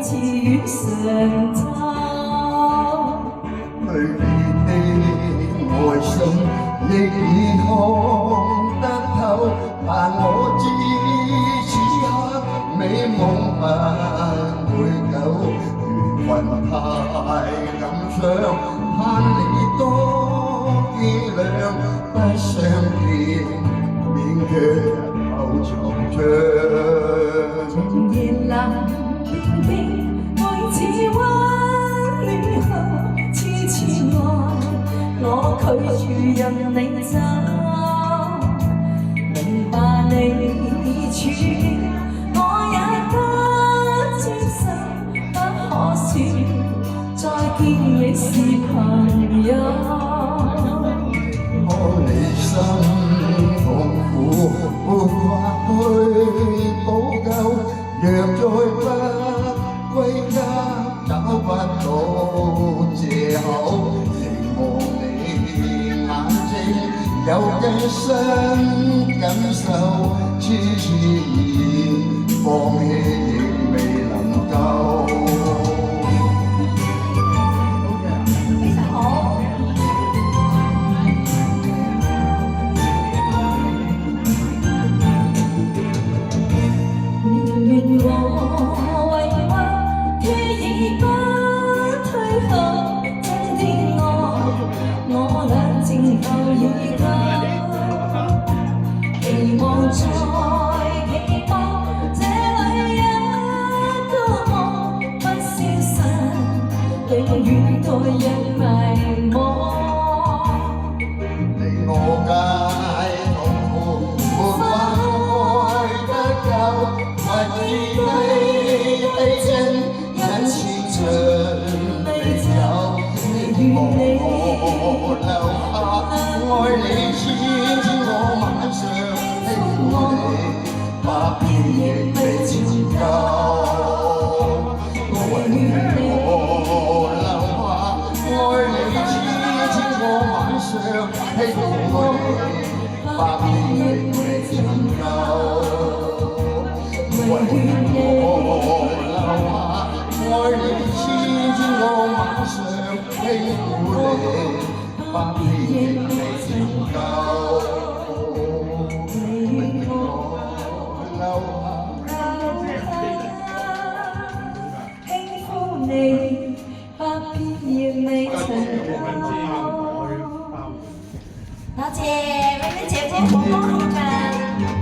自於上週。對你的愛心亦已看得透，但我知此刻美夢不會久，緣分太感傷，盼你多見諒，不相見勉強日後惆悵。長夜冷冰，愛似溫雨後痴痴愛，我拒絕任你走，明白你處境，我也不接受，不可說再見亦是朋友。看你心痛苦，沒法去補救，若再不歸家，找不到藉口。凝望你眼睛，有幾生感受，痴痴然放棄亦未能夠。非常好。寧願我委屈，決意不退後，真的愛，我倆靜候已久，期望再期望，這裏一個夢不消失，永遠待人迷惘。你我皆痛苦，沒法愛得夠，還以你的真忍持着未走，你我留下，愛你千千個晚上，輕撫你百遍亦未曾夠，為我留下，愛你千千個晚上，輕撫你百遍亦未曾夠。為我留下，愛你千千個晚上，輕撫你百遍亦未曾夠。為我留下，輕撫你百遍亦未曾夠。多謝。